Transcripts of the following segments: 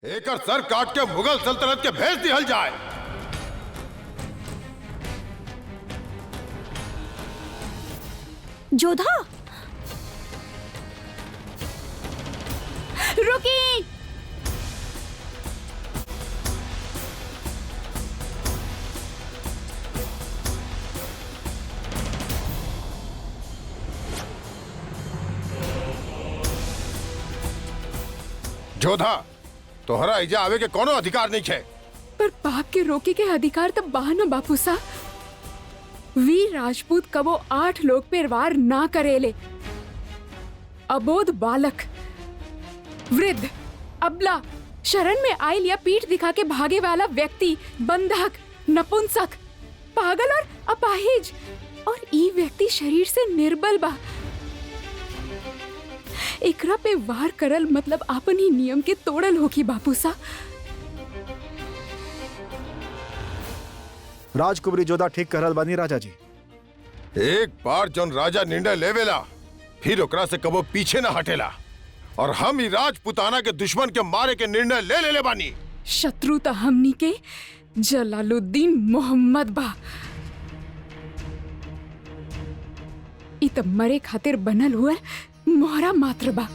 Acre sir काट के मुगल सल्तनत के भेज दिहल जाए। जोधा, रुकी। जोधा, तोहरा इजा आवे के कोनो अधिकार नहीं है। पर बाप के रोके के अधिकार तब बा न बापू सा। वीर राजपूत कबो 8 लोग पे वार ना करेले। अबोध बालक, वृद्ध, अबला, शरण में आयल या पीठ दिखा के भागे वाला व्यक्ति, बंधक, नपुंसक, पागल और अपाहिज, और ई व्यक्ति शरीर से निर्बल बा। एकरा पे वार करल मतलब आपन ही नियम के तोड़ल होगी बापू सा। राजकुमारी जोधा ठीक कहल बानी राजा जी। एक बार जौन राजा निर्णय लेवेला फिर ओकरा से कबो पीछे ना हटेला, और हम ही राजपुताना के दुश्मन के मारे के निर्णय ले बानी। शत्रु तो हमनी के जलालुद्दीन मोहम्मद बा। इ त मरे खातिर बनल हुआ मोहरा मात्र बा।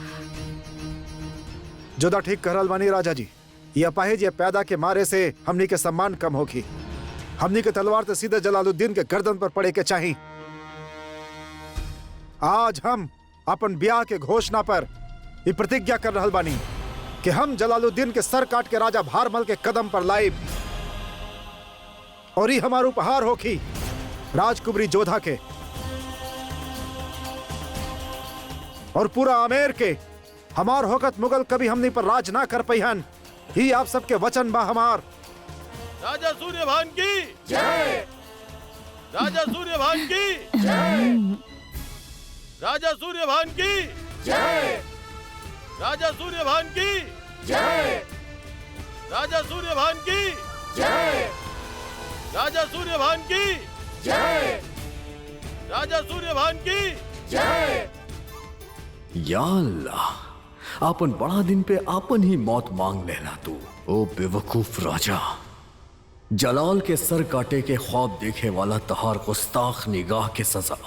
जोधा ठीक कहल बानी राजा जी। ये अपाहिज ये पैदा के मारे से हमनी के सम्मान कम होगी। हमनी के तलवार तो सीधे जलालुद्दीन के गर्दन पर पड़े के चाहिए। आज हम अपन ब्याह के घोषणा पर ये प्रतिज्ञा कर रहल बानी कि हम जलालुद्दीन के सर काट के राजा भारमल के कदम पर लाइब, और ये हमारा उपहार होगी राजकुमारी जोधा के और पूरा आमेर के। हमार होकत मुगल कभी हमनी पर राज ना कर पैहन, ही आप सबके वचन बा हमार। राजा सूर्यभान की जय। राजा सूर्यभान की जय। राजा सूर्यभान की जय। राजा सूर्यभान की जय। राजा सूर्यभान की जय। राजा सूर्यभान की जय। राजा सूर्यभान की जय। या अल्लाह, आपन बड़ा दिन पे आपन ही मौत मांग लेना तू। ओ बेवकूफ राजा, जलाल के सर काटे के ख्वाब देखे वाला तहार गुस्ताख निगाह के सजा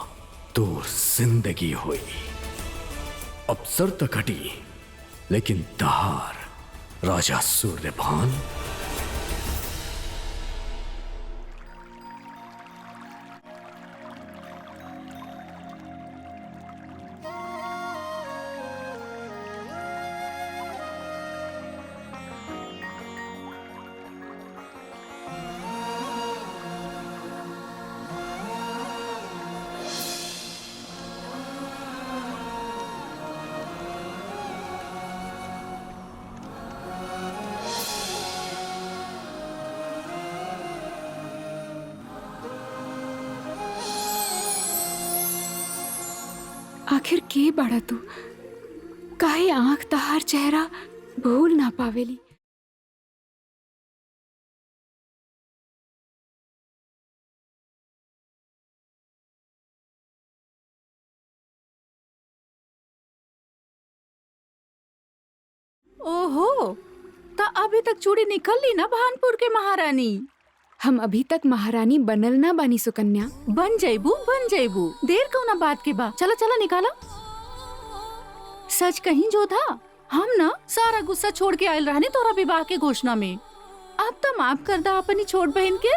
दूर जिंदगी हुई। अब सर तक हटी, लेकिन तहार राजा सूर्यभान आखिर के बाड़ा तू? काहे आंख तहार चेहरा भूल ना पावेली। ओहो, ता अभी तक चूड़ी निकल ली ना भानपुर के महारानी। हम अभी तक महारानी बनल ना बानी सुकन्या। बन जाइबू, बन जाइबू। देर कौना बात के बा। चला चला निकाला। सच कहीं जोधा, हम ना सारा गुस्सा छोड़ के आयल रहने तोरा विवाह के घोषणा में। अब तो माफ कर दा अपनी छोट बहन के।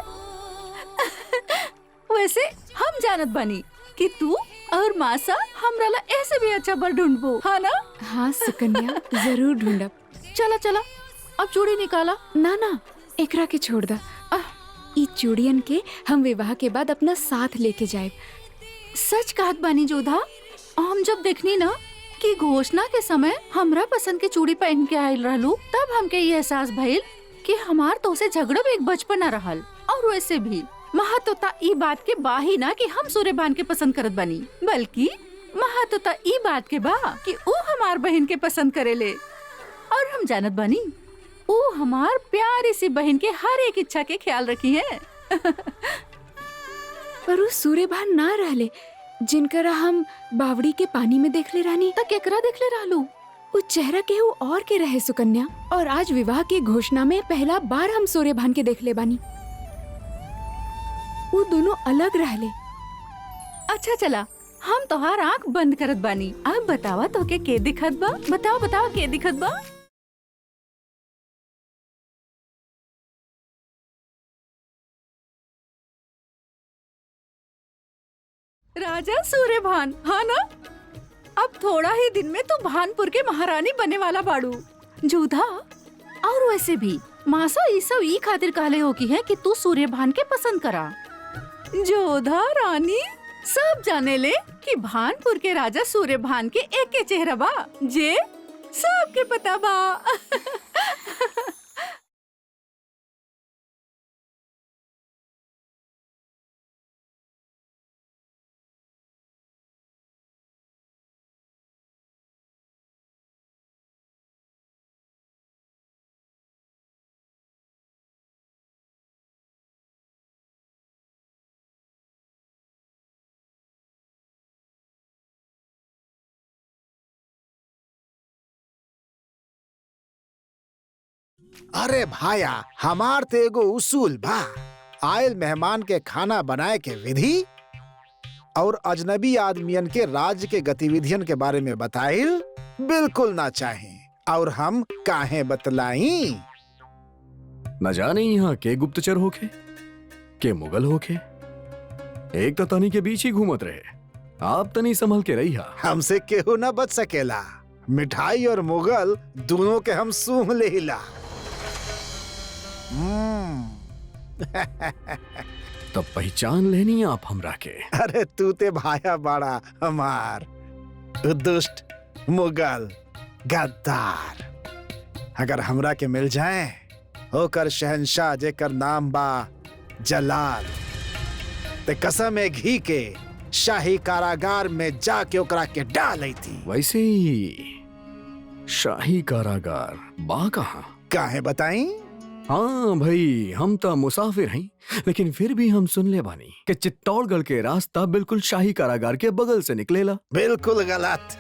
वैसे हम जानत बनी कि तू और मासा हमरा ला ऐसे भी अच्छा बर ढूंढबो, हाँ ना? हाँ सुकन्या, जरूर ढूंढब। चला चला, अब चूड़ी निकाला। ना ना, एकरा के छोड़ दा। ई चूड़ियन के हम विवाह के बाद अपना साथ लेके जाए। सच कहत बानी जोधा, हम जब देखनी ना कि घोषणा के समय हमरा पसंद के चूड़ी पहन के आयल रहलू, तब हमके ये एहसास भइल कि हमार तो से झगड़ब एक बचपना रहल। और वैसे भी महत्वता ई बात के बाही ना कि हम सूर्यभान के पसंद करत बनी, बल्कि महत्वता ई बात के बा कि ऊ हमार बहन के पसंद करेले। और हम जानत बानी ऊ हमार प्यारी सी बहन के हर एक इच्छा के ख्याल रखी है। पर वो सूर्यभान ना रहले जिनकरा हम बावड़ी के पानी में देखले रानी। त केकरा देखले रहलू? वो चेहरा केहू और के रहे सुकन्या, और आज विवाह की घोषणा में पहला बार हम सूर्यभान के देख ले बानी। वो दोनों अलग रहले। अच्छा चला, हम तोहार आँख बंद करत बानी। अब बतावा तो के दिखत बा? बताओ बताओ के दिखत बा? राजा सूर्यभान, हाँ ना? अब थोड़ा ही दिन में तू भानपुर के महारानी बने वाला बाड़ू। जोधा, और वैसे भी मासा ई सब ई खातिर कहले हो की है कि तू सूर्यभान के पसंद करा। जोधा रानी सब जाने ले कि भानपुर के राजा सूर्यभान के एक के चेहरा बा, जे सबके पता बा। अरे भाया, हमार ते एगो उसूल बा। आयल मेहमान के खाना बनाए के विधि और अजनबी आदमियन के राज्य के गतिविधियन के बारे में बताइल बिल्कुल ना चाहे। और हम काहे बतलाई? न जाने यहाँ के गुप्तचर होके के मुगल होके, एक तो तनी के बीच ही घूमत रहे। आप तनी संभल के रही हा। हमसे केहू ना बच सकेला। मिठाई और मुगल दोनों के हम सूंघ लेला। तब पहचान लेनी आप हमरा के। अरे तू ते भाया बाड़ा हमार, दुष्ट मुगल गद्दार। अगर हमरा के मिल जाए होकर शहंशाह जेकर नाम बा जलाल, ते कसम है घी के शाही कारागार में जाके ओकरा के डाल थी। वैसे ही शाही कारागार बा कहाँ? काहे बताई? हाँ भाई, हम तो मुसाफिर हैं, लेकिन फिर भी हम सुन ले बानी कि चित्तौड़गढ़ के रास्ता बिल्कुल शाही कारागार के बगल से निकलेला। बिल्कुल गलत।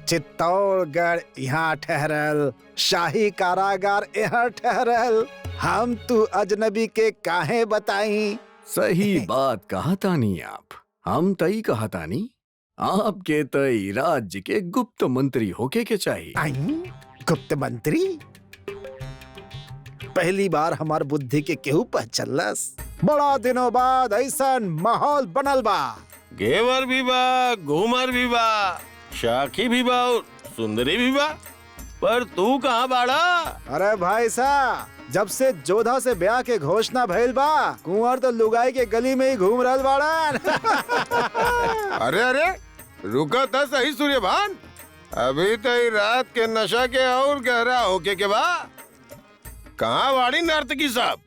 चित्तौड़गढ़ यहाँ ठहरल, शाही कारागार यहाँ ठहरल। हम तू अजनबी के काहे बताई? सही बात कहा तानी आप। हम तई कहा तानी, आपके तई राज्य के गुप्त मंत्री होके के चाहिए। आई गुप्त मंत्री? पहली बार हमार बुद्धि के केहू पहचलस। बड़ा दिनों बाद ऐसा माहौल बनल बा। घेवर भी बा, घूमर भी बा, शाखी भी बा और सुंदरी भी बा, पर तू कहाँ बाड़ा? अरे भाई साहब, जब से जोधा से ब्याह के घोषणा भइल बा, कुंवर तो लुगाई के गली में ही घूम रहल बाड़न। अरे अरे रुका था सही सूर्यभान, अभी तो ही रात के नशा के और गहरा होके के बा। कहाँ वाड़ी नर्तकी साहब?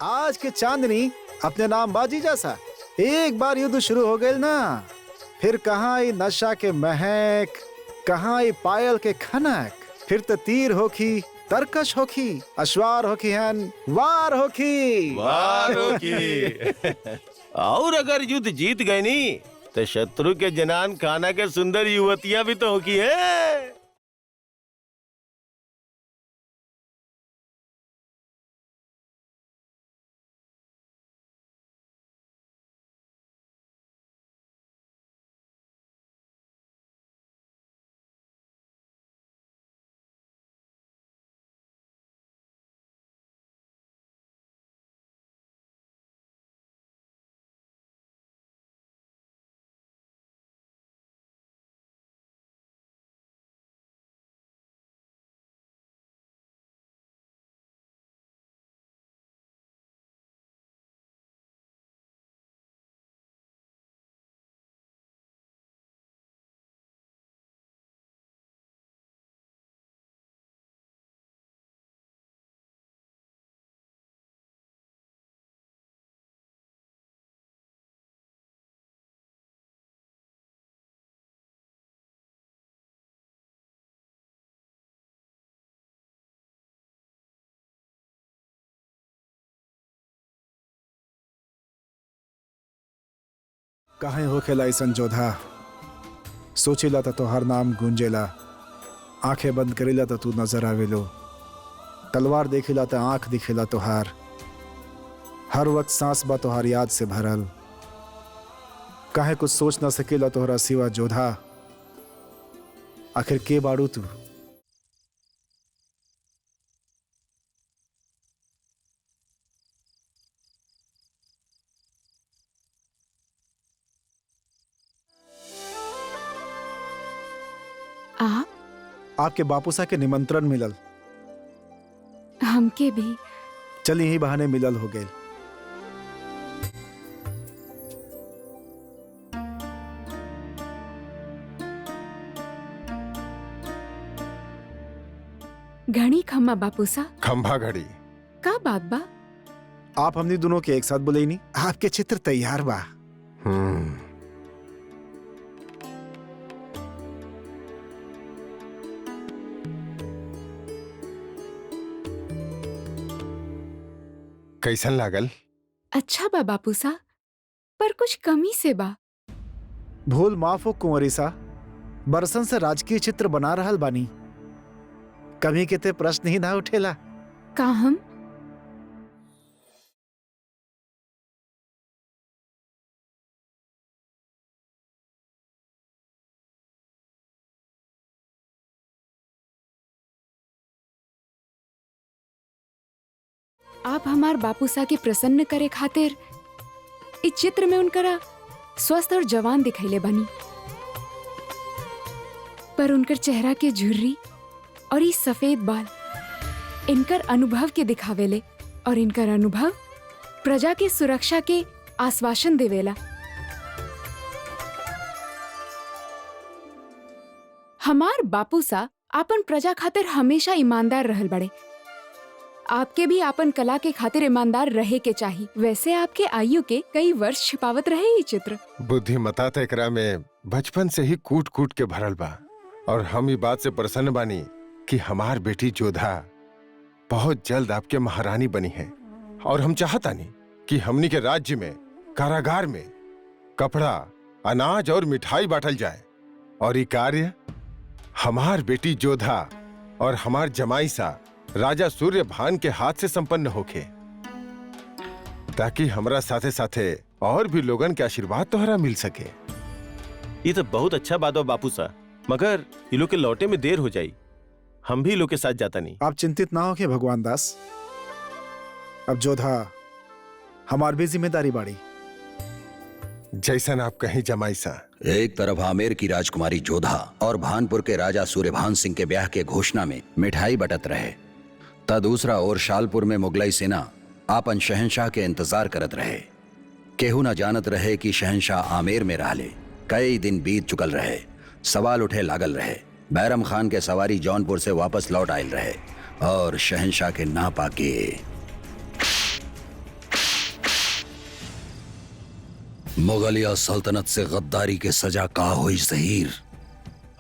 आज के चांदनी अपने नाम बाजी जैसा। एक बार युद्ध शुरू हो गए ना, फिर कहाँ ये नशा के महक, कहाँ ये पायल के खनक, फिर तो तीर होखी, तरकश होखी, अश्वार होखी हन, वार होखी। और अगर युद्ध जीत गए नी तो शत्रु के जनान खाना के सुंदर युवतियां भी तो होकी है। काहे होखेला ऐसन जोधा? सोचिला तो तोहार नाम गूंजेला, आंखें बंद करेला तो तू नजर आवेलो, तलवार देखिला तो आंख दिखेला तोहार, हर वक्त सांस बा तोहार याद से भरल। काहे कुछ सोच ना सकेला तोहरा सिवा जोधा? आखिर के बाड़ू तू? आप आपके बापू सा के निमंत्रण मिलल, हमके भी। चल यही बहाने मिलल हो गए। घणी खम्मा बापूसा, खंभा घड़ी। का बात बा? आप हमनी दोनों के एक साथ बोले नहीं, आपके चित्र तैयार बा। कैसन लागल? अच्छा बा बापूसा, पर कुछ कमी से बा। भूल माफ हो कुंवरी सा, बरसन से राजकीय चित्र बना रहल बानी, कभी किते प्रश्न ही ना उठेला। का हम? आप हमार बापूसा के प्रसन्न करे खातिर इस चित्र में उनकरा स्वस्थ और जवान दिखैले बनी, पर उनकर चेहरा के झुर्री और ये सफेद बाल इनकर अनुभव के दिखावेले, और इनकर अनुभव प्रजा के सुरक्षा के आश्वासन देवेला। हमार बापूसा आपन प्रजा खातिर हमेशा ईमानदार रहल बड़े। आपके भी आपन कला के खातिर ईमानदार रहे के चाहिए। वैसे आपके आयु के कई वर्ष छिपावत रहे ये चित्र। बुद्धिमता त एकरा में बचपन से ही कूट कूट के भरल बा, और हम ई बात से प्रसन्न बानी कि हमार बेटी जोधा बहुत जल्द आपके महारानी बनी है। और हम चाहतानी कि हमनी के राज्य में कारागार में कपड़ा, अनाज और मिठाई बांटल जाए, और ये कार्य हमार बेटी जोधा और हमार जमाई सा राजा सूर्यभान के हाथ से संपन्न होके, ताकि हमरा साथे साथे और भी लोगन के आशीर्वाद तोहरा मिल सके। ये तो बहुत अच्छा बात हो बापू सा, मगर ये लोग के लौटे में देर हो जाई। हम भी लोग के साथ जाता नहीं। आप चिंतित ना हो के भगवान दास, अब जोधा हमार भी जिम्मेदारी बाड़ी। जैसन आप कहीं जमाई सा। एक तरफ आमेर की राजकुमारी जोधा और भानपुर के राजा सूर्यभान सिंह के ब्याह के घोषणा में मिठाई बटत रहे, ता दूसरा ओर शालपुर में मुगलई सेना आपन शहंशाह के इंतजार करत रहे। केहू न जानत रहे कि शहंशाह आमेर में रहले। कई दिन बीत चुकल रहे, सवाल उठे लागल रहे। बैरम खान के सवारी जौनपुर से वापस लौट आयल रहे, और शहंशाह के ना पाके मुगलिया सल्तनत से गद्दारी के सजा का हुई ज़हीर।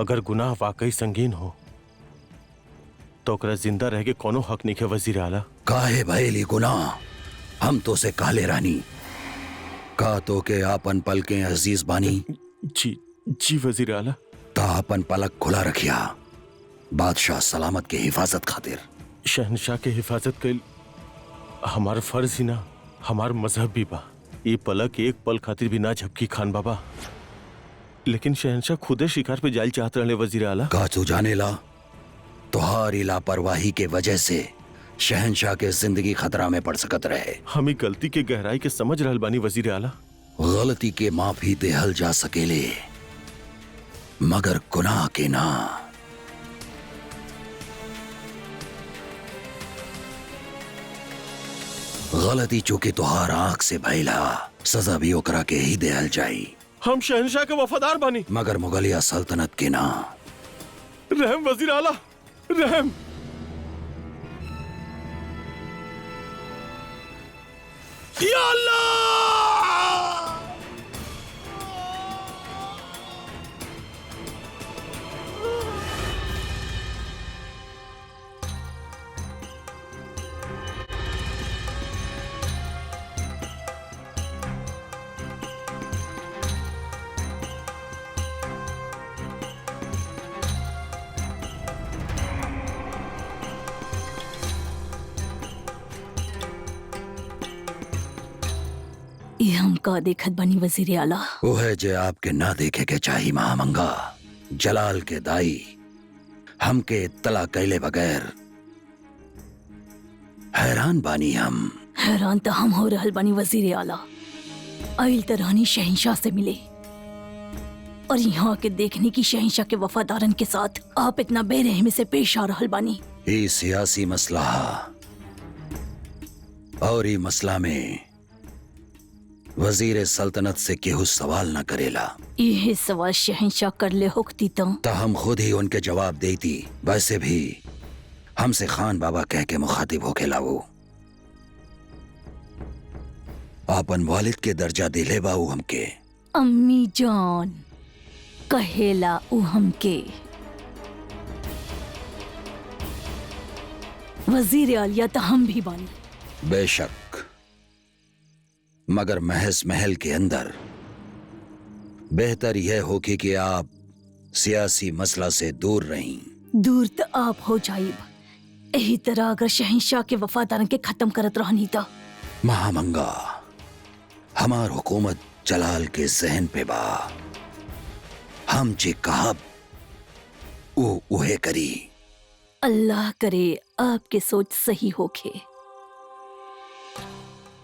अगर गुनाह वाकई संगीन हो तो ओकरा जिंदा रह के कोनो हक नहीं है वजीर आला। काहे भैली गुनाह? हम तो से काले रानी का तो के आपन पल के अजीज बानी। जी जी वजीर आला। ता अपन पलक खुला रखिया, बादशाह सलामत के हिफाजत खातिर। शहनशाह के हिफाजत कर हमार फर्ज ही ना, हमार मजहब भी बा। ये पलक एक पल खातिर भी ना झपकी खान बाबा। लेकिन शहनशाह खुदे शिकार पे जाल चाहत रहे वजीर आला। का तू जाने ला, तुहारी लापरवाही के वजह से शहनशाह के जिंदगी खतरा में पड़ सकत रहे। हमें गलती के गहराई के समझ रहल बानी वजीर आला। गलती के माफी देहल जा सकेले, मगर गुनाह के ना। गलती चूके तुहार आंख से भइला, सजा भी ओकरा के ही देहल जाई। हम शहनशाह के वफादार बानी, मगर मुगलिया सल्तनत के ना। रहम वजीर आला, रहम। या अल्लाह! ये हम का देखत बनी वजीर आला। वो है जे आपके ना देखे के चाही महामंगा। जलाल के दाई हमके इत्तला कैले बगैर हैरान बानी हम। हैरान तो हम हो रहल बनी वजीर आला। आइल तो रानी शहंशाह से मिले और यहाँ के देखने की शहंशाह के वफादारन के साथ आप इतना बेरहमी से पेश आ रहल बानी। ये सियासी मसला और ये मसला में वजीर सल्तनत से केहू सवाल न करेला। यह सवाल शहंशाह कर ले होती तो हम खुद ही उनके जवाब देती। वैसे भी हमसे खान बाबा कह के मुखातिब हो खेला। वो आपन वालिद के दर्जा दिले बाऊ हमके। अम्मी जान कहेला उ हमके। वजीर आलिया तो हम भी बानी। बेशक, मगर महज महल के अंदर बेहतर यह होगी कि आप सियासी मसला से दूर रहीं। दूर तो आप हो जाइब। यही तरह अगर शहंशाह के वफादारन के खत्म करत रहनी तो। महामंगा, हमार हुकूमत जलाल के जहन पे बा। हम जे कहब वो उहे करी। अल्लाह करे आपके सोच सही होखे।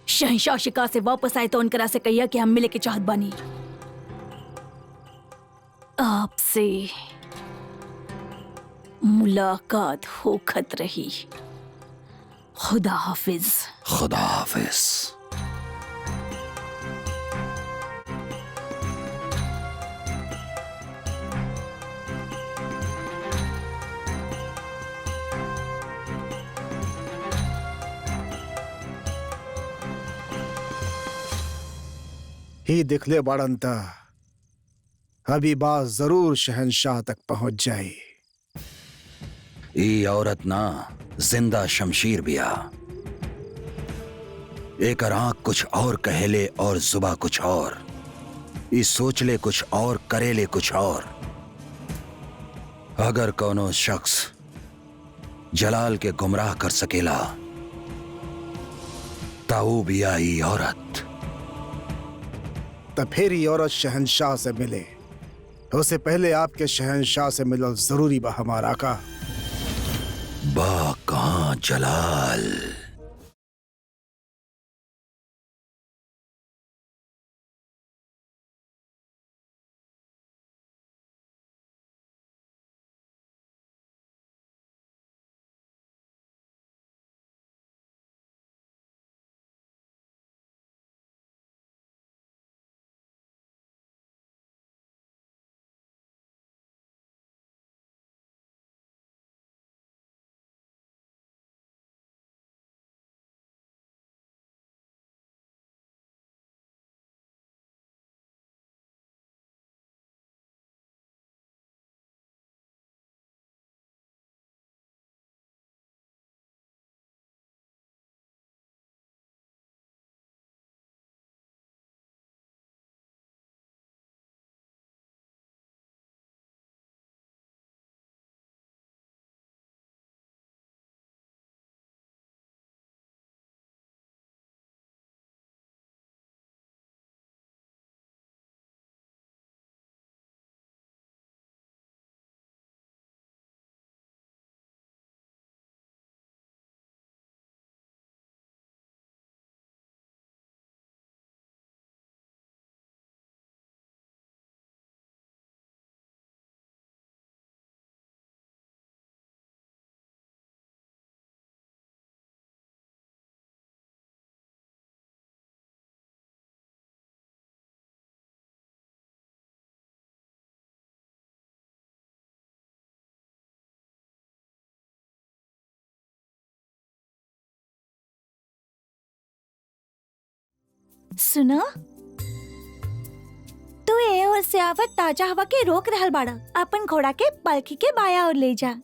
शहंशाह शिकार से वापस आए तो उनकरा से कहिया कि हम मिले के चाहत बानी आपसे। मुलाकात होखत रही। खुदा हाफिज। खुदा हाफिज। ही दिखले बाड़न ता अभी बात जरूर शहंशाह तक पहुंच जाई। ई औरत ना जिंदा शमशीर बिया। एक आंख कुछ और कहेले और जुबा कुछ और। ई सोचले कुछ और करेले कुछ और। अगर कोनो शख्स जलाल के गुमराह कर सकेला ताऊ बिया ई औरत। तब फिर ये औरत शहंशाह से मिले। उससे पहले आपके शहंशाह से मिलना जरूरी बा हमारा आका। बा कहां जलाल? सुना, तू ए और से आवत ताजा हवा के रोक रहल बाड़ा। अपन घोड़ा के पालकी के बाया और ले जा।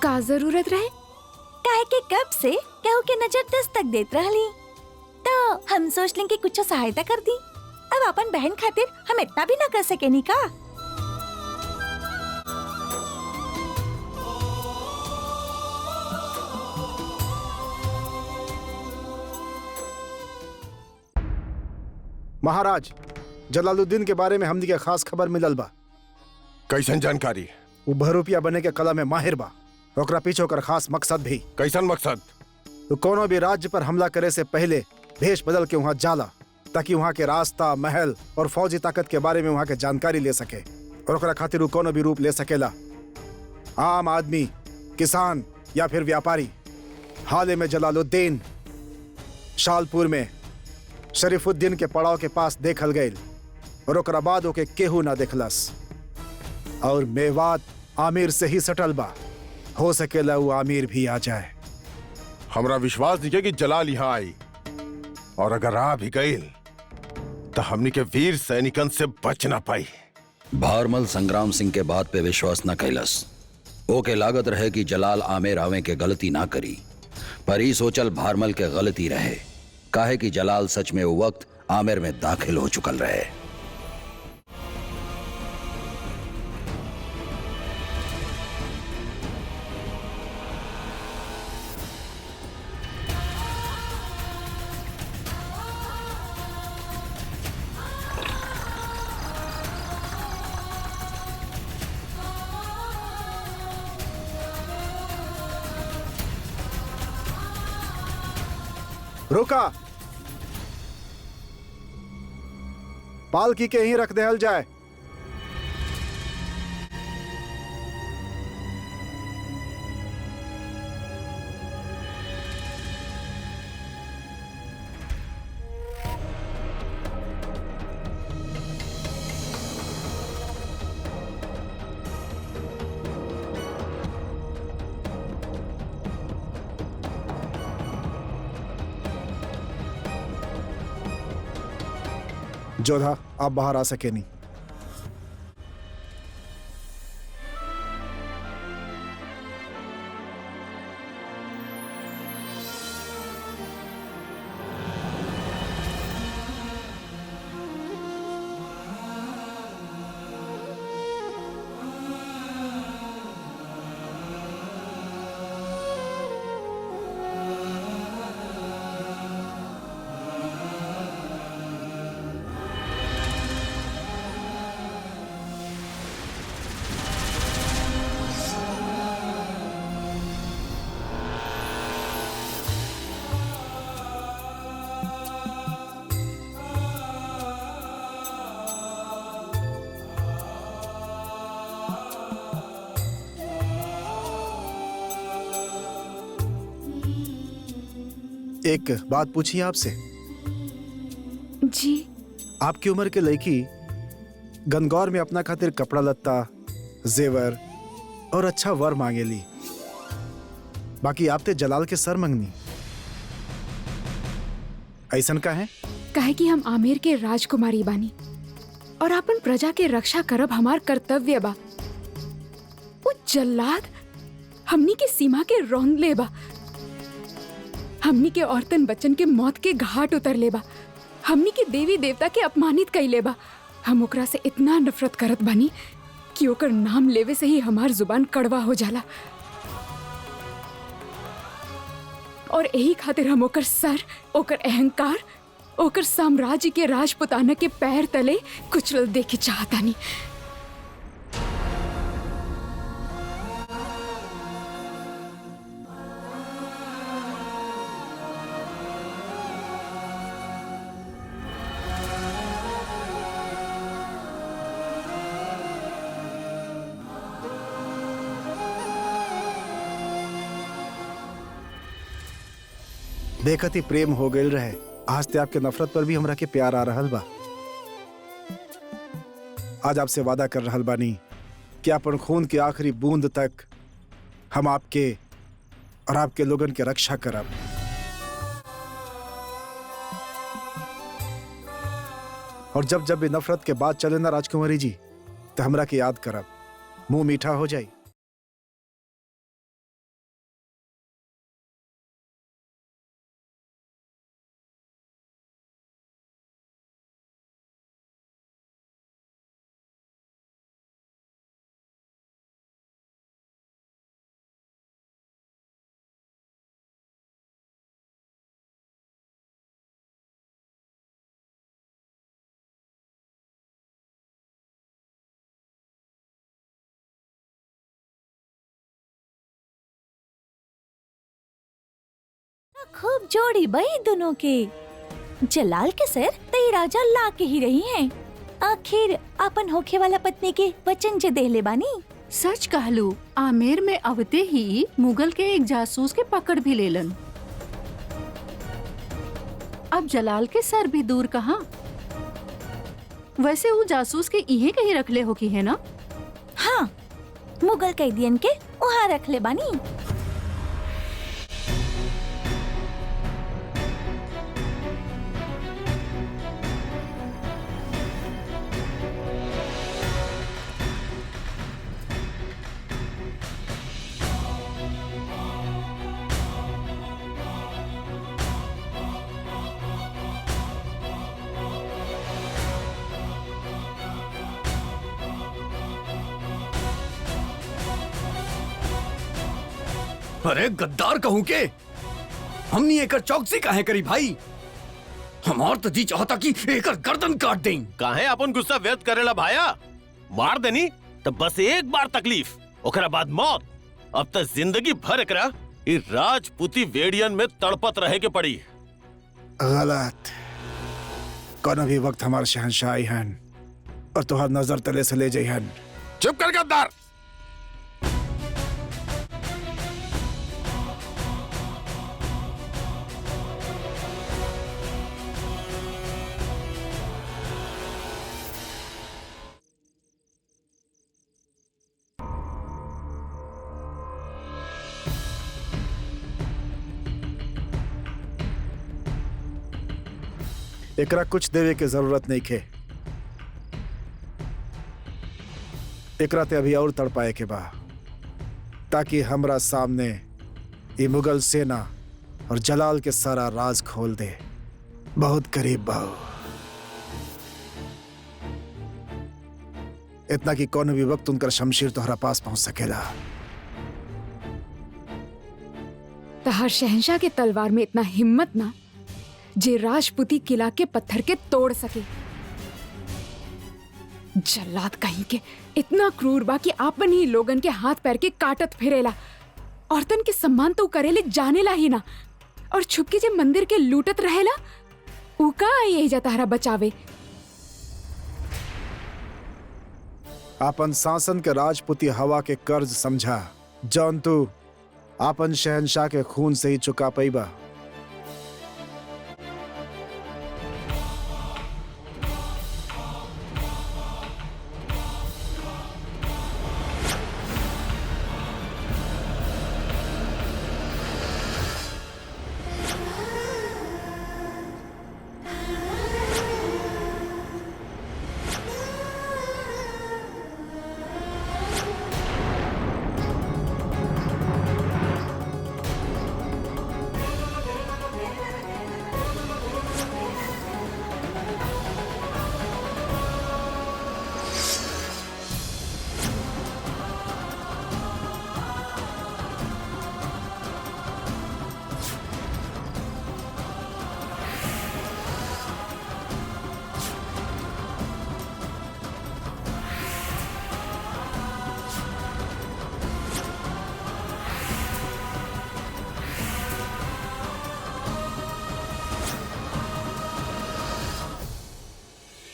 का जरूरत रहे? काहे के कब से केहू के नजर दस्तक देत रहली तो हम सोच लें कि कुछ सहायता कर दी। अब अपन बहन खातिर हम इतना भी ना कर सके नी का। महाराज, जलालुद्दीन के बारे में हमनी के खास खबर मिलल बा। कैसन जानकारी? वो बहरूपिया बने के कला में माहिर बा। ओकरा पीछे ओकर खास मकसद भी। कैसन मकसद? तो कोनो भी राज्य पर हमला करे से पहले भेष बदल के वहाँ जाला, ताकि वहाँ के रास्ता, महल और फौजी ताकत के बारे में वहाँ के जानकारी ले सके। और ओकरा खातिर वो कोनो भी रूप ले सकेला, आम आदमी, किसान या फिर व्यापारी। हाल में जलालुद्दीन शालपुर में शरीफुद्दीन के पड़ाव के पास देखल गए और ओकरा बाद ओके केहू ना देखलस। और मेवात आमिर से ही सटल बा, हो सकेला वो आमिर भी आ जाए। हमरा विश्वास नहीं है कि जलाल यहाँ आई, और अगर आ भी गई तो हमनी के वीर सैनिकन से बच ना पाई। भारमल संग्राम सिंह के बात पे विश्वास न कैलस। ओके लागत रहे कि जलाल आमेर आवे के गलती ना करी, पर ई सोचल भारमल के गलती रहे, काहे कि जलाल सच में वो वक्त आमेर में दाखिल हो चुकल रहे। रुका, पालकी के ही रख देहल जाए। जोधा, आप बाहर आ सके नहीं। एक बात पूछी आपसे। जी। आपकी उम्र के लड़की गनगौर में अपना खातिर कपड़ा लत्ता, जेवर और अच्छा वर मांगेली, बाकी आप ते जलाल के सर मंगनी। ऐसन का है? काहे कि हम आमेर के राजकुमारी बानी और अपन प्रजा के रक्षा करब हमार कर्तव्य बा। वो जल्लाद हमनी के सीमा के रौंद ले बा, हमनी के औरतन बच्चन के मौत के घाट उतर ले बा, हमनी के देवी देवता के अपमानित कइले बा। हम ओकरा से इतना नफरत करत बानी कि ओकर नाम लेवे से ही हमार जुबान कड़वा हो जाला। और यही खातिर हम ओकर सर, ओकर अहंकार, ओकर साम्राज्य के राजपुताना के पैर तले कुचल देखे चाहतानी। देखत ही प्रेम हो गए रहे, आज ते आपके नफरत पर भी हमरा के प्यार आ रहल बा। आज आपसे वादा कर रहल बानी कि अपन खून के आखिरी बूंद तक हम आपके और आपके लोगन के रक्षा करब। और जब जब भी नफरत के बात चले ना राजकुमारी जी, तो हमरा के याद करब, मुंह मीठा हो जाए। खूब जोड़ी बई दोनों के। जलाल के सर तई राजा ला के ही रही हैं। आखिर अपन होखे वाला पत्नी के वचन जे देले बानी। सच कहलू, आमेर में अवते ही मुगल के एक जासूस के पकड़ भी लेलन। अब जलाल के सर भी दूर कहाँ। वैसे वो जासूस के इहे कहीं रखले हो की है ना? हाँ, मुगल कैदियन के वहाँ रख ले बानी। अरे गद्दार कहूं के हमनी एकर चौकसी काहे करी भाई। हमार तो जी चाहता कि एकर गर्दन काट दें। काहे अपन गुस्सा व्यक्त करेला भाया? मार देनी तब बस एक बार तकलीफ, ओकरा बाद मौत। अब तक जिंदगी भर एकरा ई राजपूती वेडियन में तड़पत रहे के पड़ी। गलत। कोनो भी वक्त हमारे शहंशाह आई हन और तुहार नजर तले से ले जाई हन। चुप कर गद्दार। एकरा कुछ देवे के जरूरत नहीं खे। एकरा ते अभी और तड़पाए के बा ताकि हमरा सामने ये मुगल सेना और जलाल के सारा राज खोल दे। बहुत करीब बाऊ, इतना कि कौन भी वक्त उनका शमशीर तोहरा पास पहुंच सकेला। तहार शहंशाह के तलवार में इतना हिम्मत ना जे राजपूती किला के पत्थर के तोड़ सके। जल्लाद कहीं के इतना क्रूर बा कि आपन ही लोगन के हाथ पैर के काटत फिरेला। औरतन के सम्मान तो करेले जानेला ही ना, और छुपके जे मंदिर के लूटत रहेला उका यही जा तारा बचावे। आपन शासन के राजपूती हवा के कर्ज समझा जौन तू आपन शहंशाह के खून से ही चुका पैबा।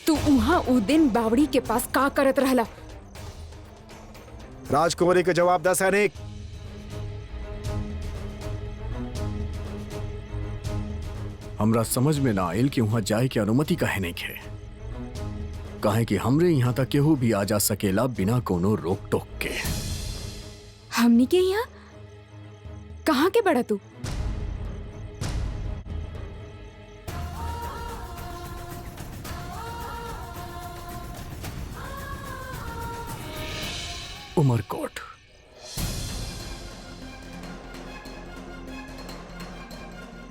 तू उहाँ उ दिन बावड़ी के पास का करत रहला? राजकुमारी के जवाब दा सैनिक। हमरा समझ में ना आयल कि वहां जाए के अनुमति काहे नहीं खे। काहे कि हमरे यहाँ तक केहू भी आ जा सकेला बिना कोनो रोक टोक के। हमनी के यहाँ कहाँ के बड़ा तू? उमरकोट।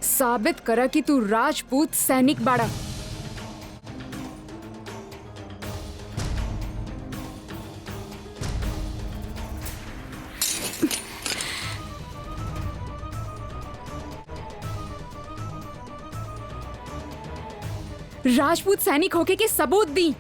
साबित करा कि तू राजपूत सैनिक बाड़ा। राजपूत सैनिक होके के सबूत दी।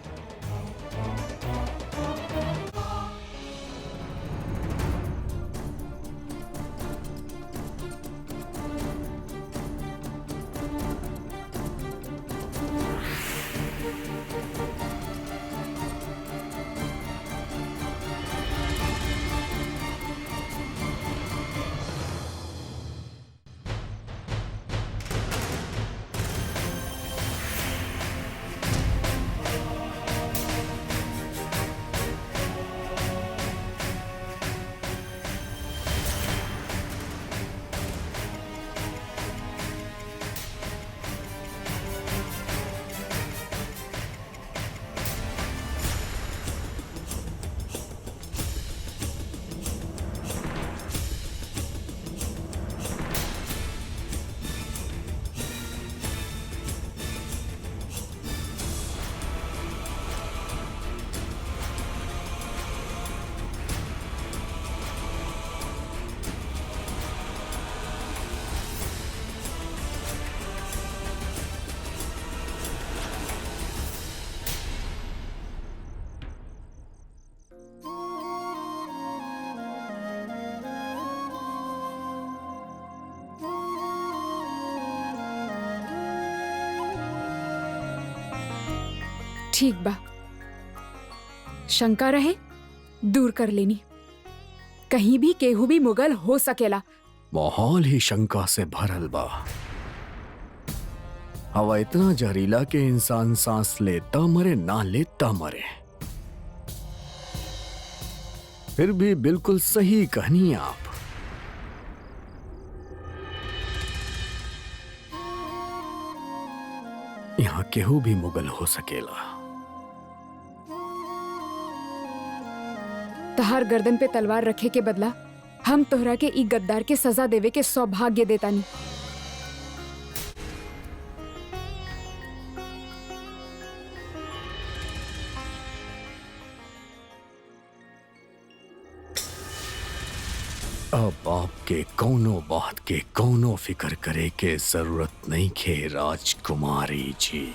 ठीक बा, शंका रहे दूर कर लेनी। कहीं भी केहू भी मुगल हो सकेला। माहौल ही शंका से भरल बा। हवा इतना जहरीला के इंसान सांस लेता मरे ना लेता मरे। फिर भी बिल्कुल सही कहनी आप। यहाँ केहू भी मुगल हो सकेला। तहार गर्दन पे तलवार रखे के बदला हम तोहरा के ई गद्दार के सजा देवे के सौभाग्य देतानी। अब आपके कौनो बात के कौनो फिक्र करे के जरूरत नहीं खे राजकुमारी जी।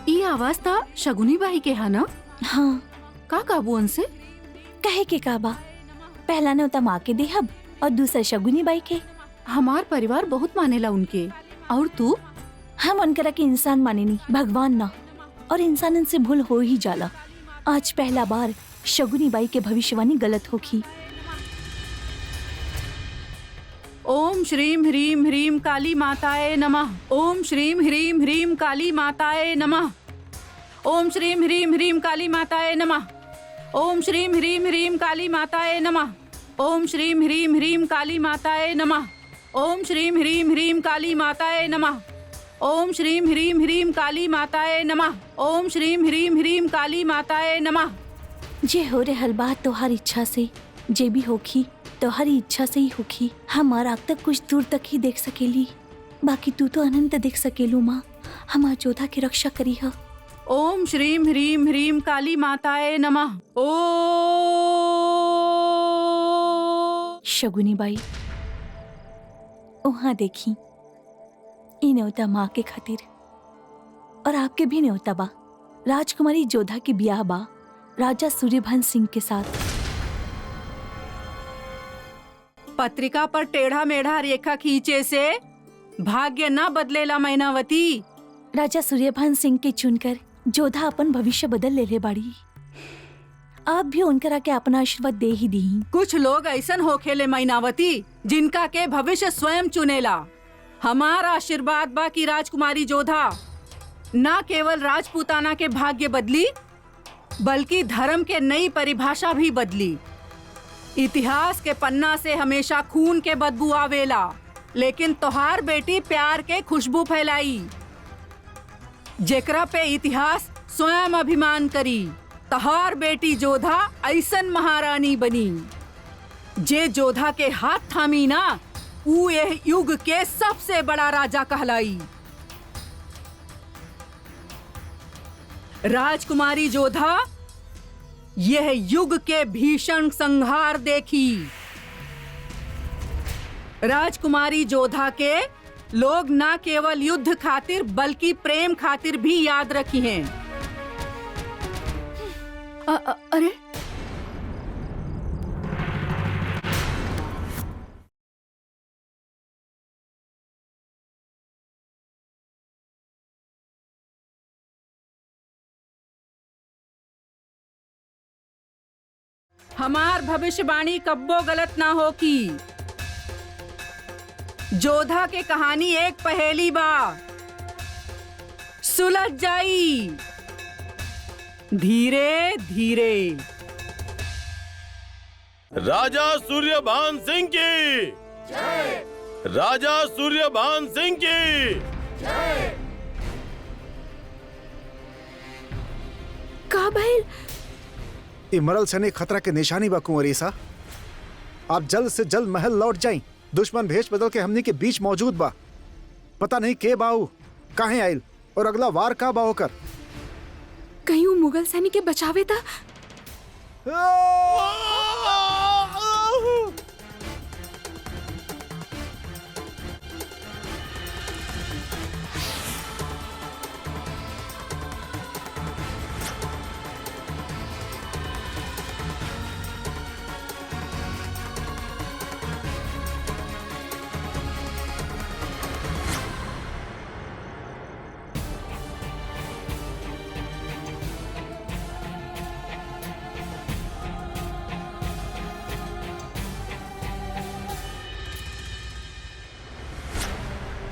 ये आवाज था शगुनी बाई के है ना? हाँ, का काबू उनसे? कहे के काबा पहला न्योता माँ के देहब और दूसरा शगुनी बाई के। हमार परिवार बहुत मानेला उनके। और तू? हम उनकरा के इंसान माने नहीं, भगवान ना। और इंसानन से भूल हो ही जाला। आज पहला बार शगुनी बाई के भविष्यवाणी गलत होगी। ओम श्रीम ह्रीम ह्रीम काली माताए नमः। ओम श्रीम ह्रीम ह्रीम काली माताए नमः। ओम श्रीम ह्रीम ह्रीम काली माताए नमः। ओम श्रीम ह्रीम ह्रीम काली माताए नमः। ओम श्रीम ह्रीम ह्रीम काली माताए नमः। ओम श्रीम ह्रीम ह्रीम काली माताए नमः। ओम श्रीम ह्रीम ह्रीम काली माताए नमः। ओम श्रीम ह्रीम ह्रीम काली माताए नमः। जे हो रे हलबा तोहार इच्छा से, जे भी होखी तोहारी इच्छा से ही होखी। हमार आग तक कुछ दूर तक ही देख सकेली, बाकी तू तो अनंत देख सकेलू माँ। हमार जोधा की रक्षा करी है। ओम श्रीम ह्रीम ह्रीम काली माताए नमः। ओ शगुनी बाई वहाँ देखी, ई न्योता माँ के खातिर और आपके भी न्योता बा। राजकुमारी जोधा की ब्याह बा राजा सूर्यभान सिंह के साथ। पत्रिका पर टेढ़ा मेढ़ा रेखा खींचे से भाग्य न बदलेला मैनावती। राजा सूर्यभान सिंह के चुनकर जोधा अपन भविष्य बदल ले बाड़ी। आप भी उनकरा के अपना आशीर्वाद दे ही दी। कुछ लोग ऐसन होखेले मैनावती जिनका के भविष्य स्वयं चुनेला। हमारा आशीर्वाद बा कि राजकुमारी जोधा न केवल राजपूताना के भाग्य बदली बल्कि धर्म के नई परिभाषा भी बदली। इतिहास के पन्ना से हमेशा खून के बदबू आवेला, लेकिन तोहार बेटी प्यार के खुशबू फैलाई, जेकरा पे इतिहास स्वयं अभिमान करी। तोहार बेटी जोधा ऐसन महारानी बनी जे जोधा के हाथ थामी ना, ऊ यह युग के सबसे बड़ा राजा कहलाई। राजकुमारी जोधा यह युग के भीषण संहार देखी। राजकुमारी जोधा के लोग न केवल युद्ध खातिर बल्कि प्रेम खातिर भी याद रखी हैं। अरे हमार भविष्यवाणी कब्बो गलत ना हो की। जोधा के कहानी एक पहेली बा, सुलझ जाई धीरे धीरे। राजा सूर्यभान सिंह की जय। राजा सूर्यभान सिंह की जय। का भइल? इमरल सैनिक खतरा के निशानी बा कुंवरी सा। आप जल्द से जल्द महल लौट जाएं। दुश्मन भेष बदल के हमनी के बीच मौजूद बा। पता नहीं के बाऊ काहे आइल और अगला वार का बा होकर। कहीं वो मुगल सैनिक के बचावे था।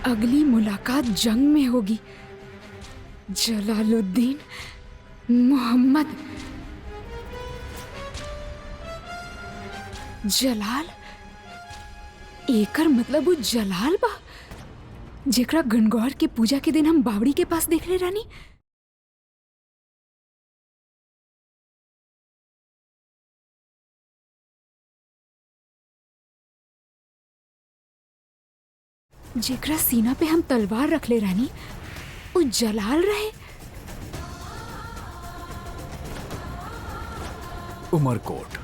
अगली मुलाकात जंग में होगी। जलालुद्दीन मोहम्मद। जलाल, एकर मतलब वो जलाल बा जेकरा गणगौर के पूजा के दिन हम बावड़ी के पास देख ले रानी। जेकरा सीना पे हम तलवार रख ले रानी, वो जलाल रहे। उमरकोट,